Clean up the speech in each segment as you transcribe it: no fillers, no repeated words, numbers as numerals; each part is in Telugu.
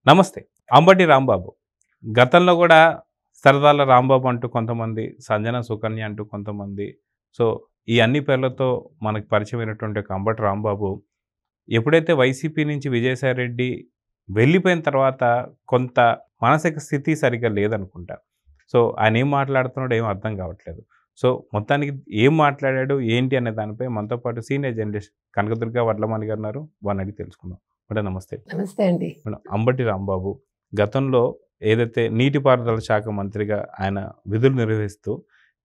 నమస్తే. అంబటి రాంబాబు. గతంలో కూడా సరదాల రాంబాబు అంటూ కొంతమంది, సంజన సుకన్య అంటూ కొంతమంది, సో ఈ అన్ని పేర్లతో మనకు పరిచయమైనటువంటి ఒక అంబటి రాంబాబు ఎప్పుడైతే వైసీపీ నుంచి విజయసాయిరెడ్డి వెళ్ళిపోయిన తర్వాత కొంత మానసిక స్థితి సరిగ్గా లేదనుకుంటా. సో ఆయన ఏం మాట్లాడుతున్నాడో ఏం అర్థం కావట్లేదు. సో మొత్తానికి ఏం మాట్లాడాడు ఏంటి అనే దానిపై మనతో పాటు సీనియర్ జర్నలిస్ట్ కనకదుర్గ వడ్లమాని గారు ఉన్నారు. వారిని అడిగి తెలుసుకుందాం. మేడం నమస్తే. నమస్తే అండి. మేడం, అంబటి రాంబాబు గతంలో ఏదైతే నీటిపారుదల శాఖ మంత్రిగా ఆయన విధులు నిర్వహిస్తూ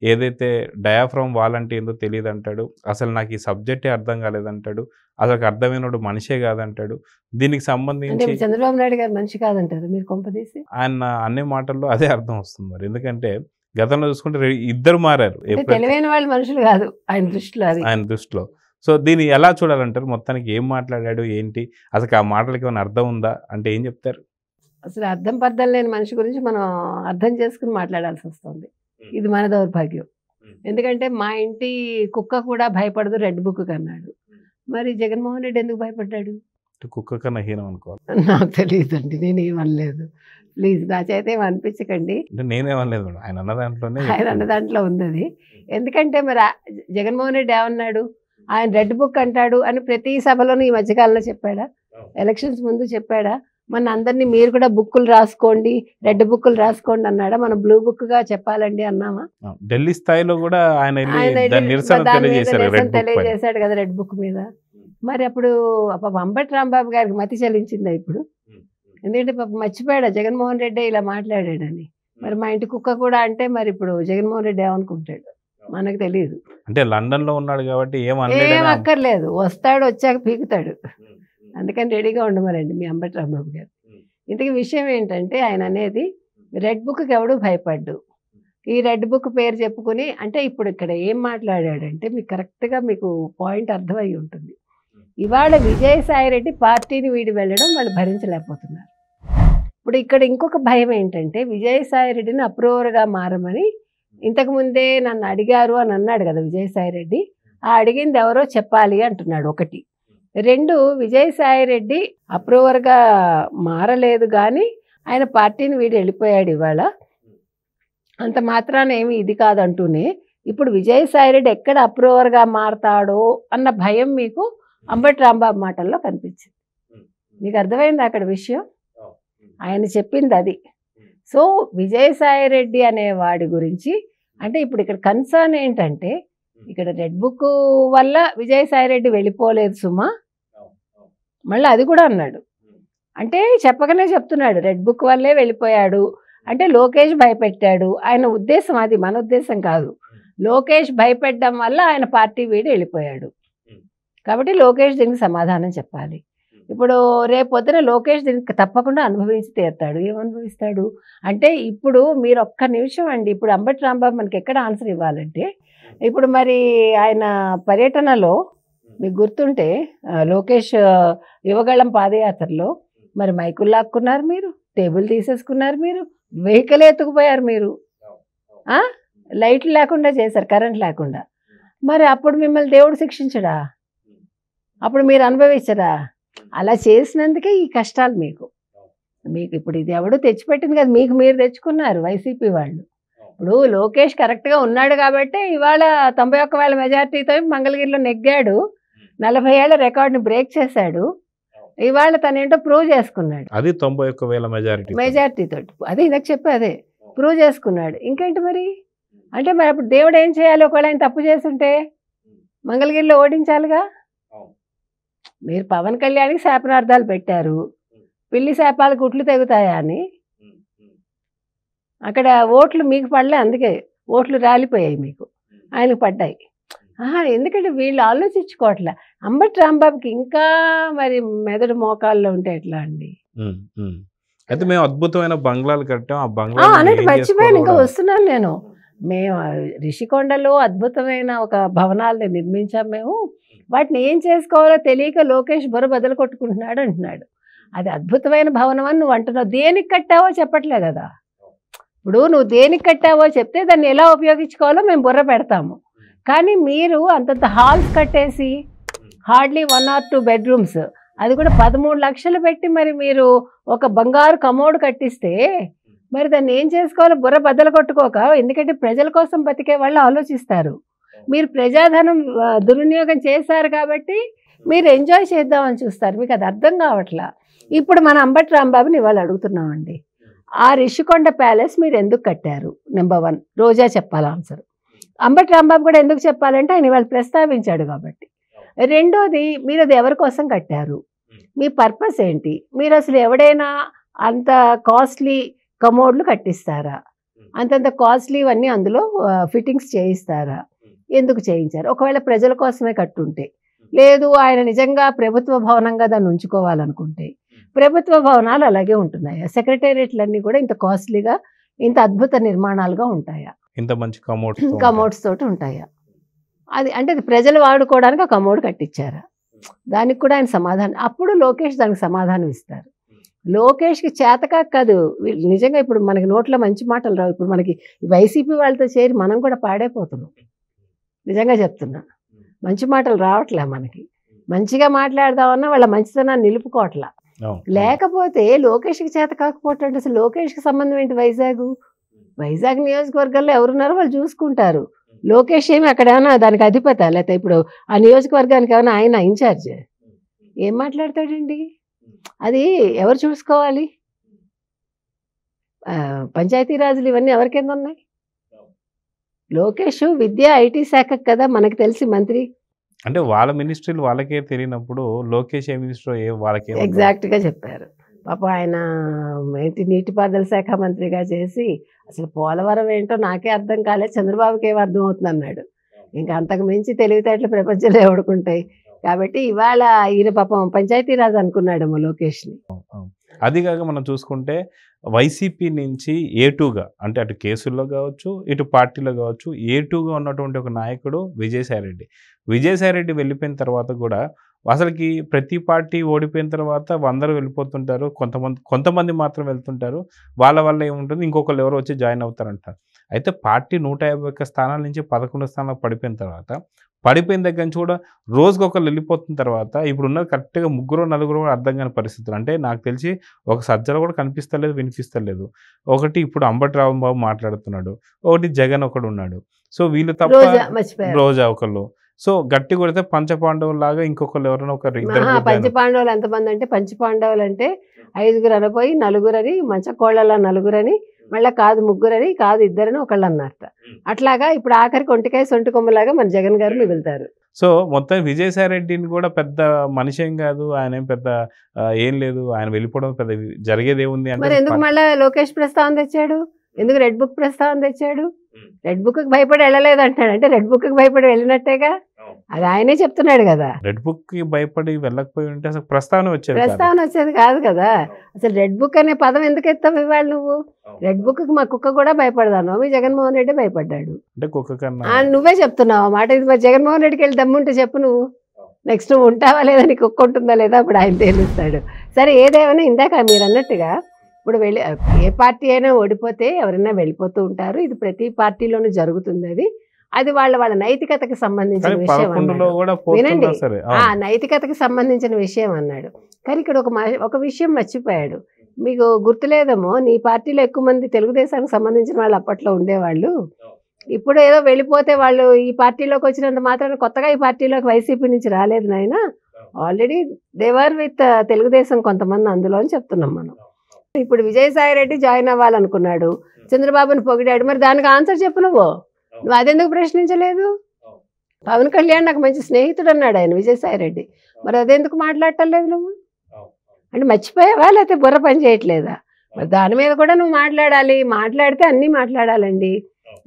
ఏదైతే డయాఫ్రామ్ వాల్ అంటే ఏందో తెలియదు అంటాడు, అసలు నాకు ఈ సబ్జెక్టే అర్థం కాలేదంటాడు, అసలు అర్థమైనడు మనిషే కాదంటాడు. దీనికి సంబంధించి చంద్రబాబు నాయుడు గారు మనిషి కాదంటారు మీరు కొంపదీసి. ఆయన అనే మాటల్లో అదే అర్థం వస్తుంది. మరి ఎందుకంటే గతంలో చూసుకుంటే ఇద్దరు మారారు, తెలివైన వాళ్ళు మనుషులు కాదు ఆయన దృష్టిలో. సో దీన్ని ఎలా చూడాలంటారు? మొత్తానికి ఏం మాట్లాడాడు ఏంటి, అసలు ఆ మాటలకి ఏమైనా అర్థం ఉందా అంటే ఏం చెప్తారు? అసలు అర్థం పర్థం లేని మనిషి గురించి మనం అర్థం చేసుకుని మాట్లాడాల్సి వస్తుంది. ఇది మన దౌర్భాగ్యం. ఎందుకంటే మా ఇంటి కుక్క కూడా భయపడదు రెడ్ బుక్ కన్నాడు. మరి జగన్మోహన్ రెడ్డి ఎందుకు భయపడ్డాడు? కుక్క కన్నా హీనం అనుకోవాలి. నాకు తెలియదండి, నేనేమనలేదు. ప్లీజ్ నా చేత ఏమి అనిపించకండి. నేనేమనలేదు, ఆయన అన్న దాంట్లోనే ఆయన అన్న దాంట్లో ఉంది అది. ఎందుకంటే మరి జగన్మోహన్ రెడ్డి ఏమన్నాడు, ఆయన రెడ్ బుక్ అంటాడు అని ప్రతి సభలోనూ ఈ మధ్యకాలంలో చెప్పాడా? ఎలక్షన్స్ ముందు చెప్పాడా? మన అందరినీ మీరు కూడా బుక్కులు రాసుకోండి, రెడ్ బుక్కులు రాసుకోండి అన్నాడా? మనం బ్లూ బుక్ గా చెప్పాలండి అన్నామా? ఢిల్లీ స్థాయిలో కూడా ఆయన నిరసన తెలియజేశాడు కదా రెడ్ బుక్ మీద. మరి అప్పుడు అంబటి రాంబాబు గారికి మతి చలించిందా ఇప్పుడు? ఎందుకంటే మర్చిపోయాడా జగన్మోహన్ రెడ్డి ఇలా మాట్లాడాడని? మరి మా ఇంటి కుక్క కూడా అంటే మరి ఇప్పుడు జగన్మోహన్ రెడ్డి ఏమనుకుంటాడు మనకు తెలియదు. అంటే లండన్ లో ఉన్నాడు కాబట్టి ఏం అక్కర్లేదు, వస్తాడు, వచ్చాక పీకుతాడు. అందుకని రెడీగా ఉండమనండి మీ అంబటి రాంబాబు గారు. ఇంతకీ విషయం ఏంటంటే ఆయన అనేది రెడ్ బుక్కి ఎవడు భయపడ్డు. ఈ రెడ్ బుక్ పేరు చెప్పుకుని అంటే ఇప్పుడు ఇక్కడ ఏం మాట్లాడాడంటే మీకు కరెక్ట్గా మీకు పాయింట్ అర్థమై ఉంటుంది. ఇవాళ విజయసాయిరెడ్డి పార్టీని వీడి వెళ్ళడం వాళ్ళు భరించలేకపోతున్నారు. ఇప్పుడు ఇక్కడ ఇంకొక భయం ఏంటంటే విజయసాయిరెడ్డిని అప్రూవర్గా మారమని ఇంతకుముందే నన్ను అడిగారు అని అన్నాడు కదా విజయసాయిరెడ్డి. ఆ అడిగింది ఎవరో చెప్పాలి అంటున్నాడు ఒకటి. రెండు, విజయసాయిరెడ్డి అప్రూవర్గా మారలేదు కానీ ఆయన పార్టీని వీడి వెళ్ళిపోయాడు ఇవాళ. అంత మాత్రాన ఏమి ఇది కాదంటూనే ఇప్పుడు విజయసాయిరెడ్డి ఎక్కడ అప్రూవర్గా మారతాడో అన్న భయం మీకు అంబటి రాంబాబు మాటల్లో కనిపించింది. మీకు అర్థమైంది అక్కడ విషయం? ఆయన చెప్పింది అది. సో విజయసాయిరెడ్డి అనే వాడి గురించి అంటే ఇప్పుడు ఇక్కడ కన్సర్న్ ఏంటంటే ఇక్కడ రెడ్ బుక్ వల్ల విజయసాయిరెడ్డి వెళ్ళిపోలేదు సుమా, మళ్ళీ అది కూడా అన్నాడు. అంటే చెప్పకనే చెప్తున్నాడు రెడ్ బుక్ వల్లే వెళ్ళిపోయాడు అంటే లోకేష్ భయపెట్టాడు. ఆయన ఉద్దేశం అది, మన ఉద్దేశం కాదు. లోకేష్ భయపెట్టడం వల్ల ఆయన పార్టీ వీడి వెళ్ళిపోయాడు కాబట్టి లోకేష్ దీనికి సమాధానం చెప్పాలి. ఇప్పుడు రేపొద్దున లోకేష్ దీనికి తప్పకుండా అనుభవించి తీరుతాడు. ఏమనుభవిస్తాడు అంటే ఇప్పుడు మీరు ఒక్క నిమిషం అండి, ఇప్పుడు అంబటి రాంబాబు మనకి ఎక్కడ ఆన్సర్ ఇవ్వాలంటే ఇప్పుడు మరి ఆయన పర్యటనలో మీకు గుర్తుంటే లోకేష్ యువగళం పాదయాత్రలో మరి మైకులు లాక్కున్నారు మీరు, టేబుల్ తీసేసుకున్నారు మీరు, వెహికల్ ఎత్తుకుపోయారు మీరు, లైట్లు లేకుండా చేశారు, కరెంట్ లేకుండా. మరి అప్పుడు మిమ్మల్ని దేవుడు శిక్షించడా? అప్పుడు మీరు అనుభవించరా? అలా చేసినందుకే ఈ కష్టాలు మీకు. ఇప్పుడు ఇది ఎవడు తెచ్చిపెట్టింది కదా, మీకు మీరు తెచ్చుకున్నారు వైసీపీ వాళ్ళు. ఇప్పుడు లోకేష్ కరెక్ట్గా ఉన్నాడు కాబట్టి ఇవాళ 91,000 మెజార్టీతో మంగళగిరిలో నెగ్గాడు, 40 ఏళ్ల రికార్డుని బ్రేక్ చేశాడు. ఇవాళ తనేంటో ప్రూవ్ చేసుకున్నాడు. అది 91,000 మెజార్టీతో. అదే ఇందాక చెప్పే అదే ప్రూవ్ చేసుకున్నాడు. ఇంకేంటి మరి అంటే మరి అప్పుడు దేవుడు ఏం చేయాలి? ఒకవేళ ఆయన తప్పు చేస్తుంటే మంగళగిరిలో ఓడించాలిగా. మీరు పవన్ కళ్యాణ్కి శాపనార్థాలు పెట్టారు, పిల్లి శాపాలు గుట్లు తెగుతాయా అని. అక్కడ ఓట్లు మీకు పడలే, అందుకే ఓట్లు రాలిపోయాయి, మీకు ఆయనకు పడ్డాయి. ఎందుకంటే వీళ్ళు ఆలోచించుకోవట్లే. అంబటి రాంబాబుకి ఇంకా మరి మెదడు మోకాల్లో ఉంటే ఎట్లా అండి? అయితే మేము అద్భుతమైన బంగ్లాలు కట్టాం, ఆ బంగ్లా అన్నట్టు మర్చిపోయాను, ఇంకా వస్తున్నాను నేను. మేము రిషికొండలో అద్భుతమైన ఒక భవనాలని నిర్మించాం మేము. వాటిని ఏం చేసుకోవాలో తెలియక లోకేష్ బుర్ర బదులు కొట్టుకుంటున్నాడు అంటున్నాడు. అది అద్భుతమైన భవనం అని నువ్వు అంటున్నావు, దేనికి కట్టావో చెప్పట్లే కదా. ఇప్పుడు నువ్వు దేనికి కట్టావో చెప్తే దాన్ని ఎలా ఉపయోగించుకోవాలో మేము బుర్ర పెడతాము. కానీ మీరు అంతంత హాల్స్ కట్టేసి హార్డ్లీ 1 or 2 బెడ్రూమ్స్ అది కూడా 13 లక్షలు పెట్టి మరి మీరు ఒక బంగారు కమోడు కట్టిస్తే మరి దాన్ని ఏం చేసుకోవాలో బుర్ర బద్దలు కొట్టుకోక, ఎందుకంటే ప్రజల కోసం బతికే వాళ్ళు ఆలోచిస్తారు. మీరు ప్రజాధనం దుర్వినియోగం చేశారు కాబట్టి మీరు ఎంజాయ్ చేద్దామని చూస్తారు. మీకు అది అర్థం కావట్లా. ఇప్పుడు మన అంబటి రాంబాబుని ఇవాళ అడుగుతున్నామండి, ఆ రిషికొండ ప్యాలెస్ మీరు ఎందుకు కట్టారు? నెంబర్ 1 రోజా చెప్పాలి ఆన్సర్. అంబటి రాంబాబు కూడా ఎందుకు చెప్పాలంటే ఆయన ఇవాళ ప్రస్తావించాడు కాబట్టి. రెండోది, మీరు అది ఎవరి కోసం కట్టారు, మీ పర్పస్ ఏంటి? మీరు అసలు ఎవడైనా అంత కాస్ట్లీ కమోడ్లు కట్టిస్తారా? అంతంత కాస్ట్లీవన్నీ అందులో ఫిట్టింగ్స్ చేయిస్తారా? ఎందుకు చేయించారు? ఒకవేళ ప్రజల కోసమే కట్టుంటే, లేదు ఆయన నిజంగా ప్రభుత్వ భవనంగా దాన్ని ఉంచుకోవాలనుకుంటే, ప్రభుత్వ భవనాలు అలాగే ఉంటున్నాయా? సెక్రటేరియట్లన్నీ కూడా ఇంత కాస్ట్లీగా, ఇంత అద్భుత నిర్మాణాలుగా ఉంటాయా? ఇంత మంచి కమోడ్స్ తోటి ఉంటాయా? అది అంటే అది ప్రజలు వాడుకోవడానికి ఆ కమోడ్ కట్టించారా? దానికి కూడా ఆయన సమాధానం, అప్పుడు లోకేష్ దానికి సమాధానం ఇస్తారు. లోకేష్కి చేతకా కాదు, నిజంగా ఇప్పుడు మనకి నోట్లో మంచి మాటలు రావు. ఇప్పుడు మనకి వైసీపీ వాళ్ళతో చేరి మనం కూడా పాడైపోతున్నాం. నిజంగా చెప్తున్నా, మంచి మాటలు రావట్లే మనకి. మంచిగా మాట్లాడదామన్నా వాళ్ళ మంచితనాన్ని నిలుపుకోవట్లా. లేకపోతే లోకేష్కి చేత కాకపోవటం అంటే అసలు లోకేష్కి సంబంధం ఏంటి? వైజాగ్ నియోజకవర్గంలో ఎవరున్నారో వాళ్ళు చూసుకుంటారు. లోకేష్ ఏమి అక్కడ ఏమైనా దానికి అధిపత, లేకపోతే ఇప్పుడు ఆ నియోజకవర్గానికి ఏమైనా ఆయన ఇన్ఛార్జ్? ఏం మాట్లాడతాడండి? అది ఎవరు చూసుకోవాలి? పంచాయతీరాజులు ఇవన్నీ ఎవరి కింద ఉన్నాయి? లోకేష్ విద్యా ఐటీ శాఖకు కదా మనకు తెలిసి మంత్రి. అంటే వాళ్ళ మినిస్ట్రీలు వాళ్ళకే తెలియనప్పుడు లోకేష్ ఏ మినిస్టర్ వాళ్ళకే ఎగ్జాక్ట్గా చెప్పారు. పాపం ఆయన ఏంటి నీటిపారుదల శాఖ మంత్రిగా చేసి అసలు పోలవరం ఏంటో నాకే అర్థం కాలేదు, చంద్రబాబుకి ఏం అర్థం అవుతుంది అన్నాడు. ఇంకా అంతకు మించి తెలివితేటలు ప్రపంచంలో ఎవడుకుంటాయి. కాబట్టి ఇవాళ ఈయన పాపం పంచాయతీరాజ్ అనుకున్నాడేమో లోకేష్ని. అది కాక మనం చూసుకుంటే వైసీపీ నుంచి A2గా, అంటే అటు కేసుల్లో కావచ్చు ఇటు పార్టీలో కావచ్చు A2గా ఉన్నటువంటి ఒక నాయకుడు విజయసాయిరెడ్డి వెళ్ళిపోయిన తర్వాత కూడా అసలుకి ప్రతి పార్టీ ఓడిపోయిన తర్వాత అందరూ వెళ్ళిపోతుంటారు, కొంతమంది మాత్రం వెళ్తుంటారు. వాళ్ళ వల్ల ఏముంటుంది, ఇంకొకళ్ళు ఎవరు వచ్చి జాయిన్ అవుతారంటారు. అయితే పార్టీ 151 స్థానాల నుంచి 11 స్థానాలకు పడిపోయిన దగ్గర నుంచి కూడా రోజుకొకరు వెళ్ళిపోతున్న తర్వాత ఇప్పుడు ఉన్నది కరెక్ట్గా 3-4 అర్థం కాని పరిస్థితులు. అంటే నాకు తెలిసి ఒక సజ్జలు కూడా కనిపిస్తలేదు, వినిపిస్తలేదు. ఒకటి ఇప్పుడు అంబటి రాంబాబు మాట్లాడుతున్నాడు, ఒకటి జగన్ ఒకడు ఉన్నాడు. సో వీళ్ళు తప్ప రోజా ఒకళ్ళు. సో గట్టి కొడితే పంచపాండవులాగా ఇంకొకళ్ళు ఎవరైనా ఒకరు పంచపాండవులు ఎంతమంది అంటే, పంచపాండవులు అంటే 5 అనపోయి 4 అని, మంచకోళ్ళ 4 అని, మళ్ళీ కాదు 3 అని, కాదు 2 అని ఒకళ్ళు అన్నారట. అట్లాగా ఇప్పుడు ఆఖరికి ఒంటికాయ సొంటి కొమ్మలాగా మన జగన్ గారు మిగులుతారు. సో మొత్తం విజయసాయిరెడ్డిని కూడా పెద్ద మనిషి ఏం కాదు, ఆయన ఏం పెద్ద ఏం లేదు, ఆయన వెళ్ళిపోవడం పెద్ద జరిగేది ఏముంది అంటే. మరి ఎందుకు మళ్ళీ లోకేష్ ప్రస్తావన తెచ్చాడు? ఎందుకు రెడ్ బుక్ ప్రస్తావన తెచ్చాడు? రెడ్ బుక్ కి భయపడి వెళ్ళలేదు అంటాడు. అంటే రెడ్ బుక్ కి భయపడి వెళ్ళినట్టేగా, అది ఆయనే చెప్తున్నాడు కదా. రెడ్ బుక్ కి భయపడి వెళ్ళకపోయి ఉంటే అసలు ప్రస్తావన వచ్చేది కాదు కదా. అసలు రెడ్ బుక్ అనే పదం ఎందుకు ఎత్తావు ఇవాళ నువ్వు? రెడ్ బుక్ కి మా కుక్క కూడా భయపడదాను, మీ జగన్మోహన్ రెడ్డి భయపడ్డాడు అంటే కుక్క కన్నా. నువ్వే చెప్తున్నావు మాట. ఇది మరి జగన్మోహన్ రెడ్డికి వెళ్ళి దమ్ముంటే చెప్పు నువ్వు. నెక్స్ట్ నువ్వు ఉంటావా లేదా, నీ కుక్క ఉంటుందా లేదా, అప్పుడు ఆయన తేలుస్తాడు. సరే ఏదేమైనా ఇందాక మీరు అన్నట్టుగా ఇప్పుడు ఏ పార్టీ అయినా ఓడిపోతే ఎవరైనా వెళ్ళిపోతూ ఉంటారు. ఇది ప్రతి పార్టీలోనూ జరుగుతుంది. అది వాళ్ళ నైతికతకు సంబంధించిన విషయం వినండి. నైతికతకు సంబంధించిన విషయం అన్నాడు. కానీ ఇక్కడ ఒక విషయం మర్చిపోయాడు. మీకు గుర్తులేదేమో, నీ పార్టీలో ఎక్కువ మంది తెలుగుదేశానికి సంబంధించిన వాళ్ళు అప్పట్లో ఉండేవాళ్ళు. ఇప్పుడు ఏదో వెళ్ళిపోతే వాళ్ళు ఈ పార్టీలోకి వచ్చినంత మాత్రం కొత్తగా ఈ పార్టీలోకి వైసీపీ నుంచి రాలేదు నాయన. ఆల్రెడీ దేవర్ విత్ తెలుగుదేశం కొంతమంది అందులో అని చెప్తున్నాం మనం. ఇప్పుడు విజయసాయిరెడ్డి జాయిన్ అవ్వాలనుకున్నాడు, చంద్రబాబుని పొగిడాడు. మరి దానికి ఆన్సర్ చెప్పు నువ్వు అదెందుకు ప్రశ్నించలేదు? పవన్ కళ్యాణ్ నాకు మంచి స్నేహితుడు అన్నాడు ఆయన విజయసాయిరెడ్డి. మరి అదెందుకు మాట్లాడటం లేదు నువ్వు? అంటే మర్చిపోయావా, లేకపోతే బుర్ర పని చేయట్లేదా? మరి దాని మీద కూడా నువ్వు మాట్లాడాలి. మాట్లాడితే అన్నీ మాట్లాడాలండి.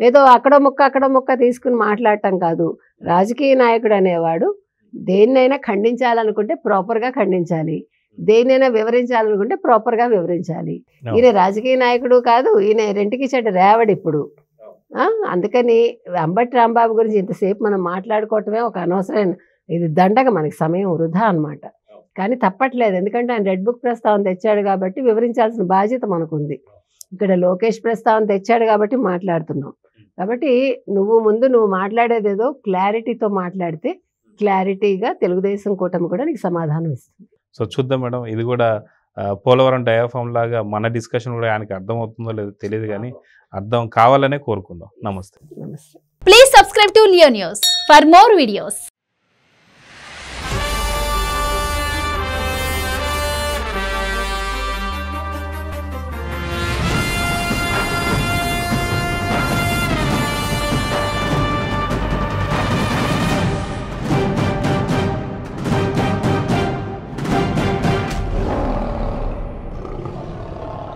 ఏదో అక్కడో ముక్క తీసుకుని మాట్లాడటం కాదు. రాజకీయ నాయకుడు అనేవాడు దేన్నైనా ఖండించాలనుకుంటే ప్రాపర్గా ఖండించాలి, దేన్నైనా వివరించాలనుకుంటే ప్రాపర్గా వివరించాలి. ఈయన రాజకీయ నాయకుడు కాదు, ఈయన రెంటికి చెడ్డ రేవడు ఇప్పుడు. అందుకని అంబటి రాంబాబు గురించి ఇంతసేపు మనం మాట్లాడుకోవటమే ఒక అనవసరమైన ఇది దండగ, మనకి సమయం వృధా అనమాట. కానీ తప్పట్లేదు, ఎందుకంటే ఆయన రెడ్ బుక్ ప్రస్తావన తెచ్చాడు కాబట్టి వివరించాల్సిన బాధ్యత మనకుంది. ఇక్కడ లోకేష్ ప్రస్తావన తెచ్చాడు కాబట్టి మాట్లాడుతున్నాం. కాబట్టి నువ్వు మాట్లాడేదేదో క్లారిటీతో మాట్లాడితే క్లారిటీగా తెలుగుదేశం కూటమి కూడా నీకు సమాధానం ఇస్తుంది. సో చూద్దాం మేడం, ఇది కూడా పోలవరం డయాఫామ్ లాగా మన డిస్కషన్ కూడా ఆయనకి అర్థమవుతుందో లేదో తెలియదు, కానీ అర్థం కావాలనే కోరుకుందాం. నమస్తే. నమస్తే. Please subscribe to Leo News for more videos.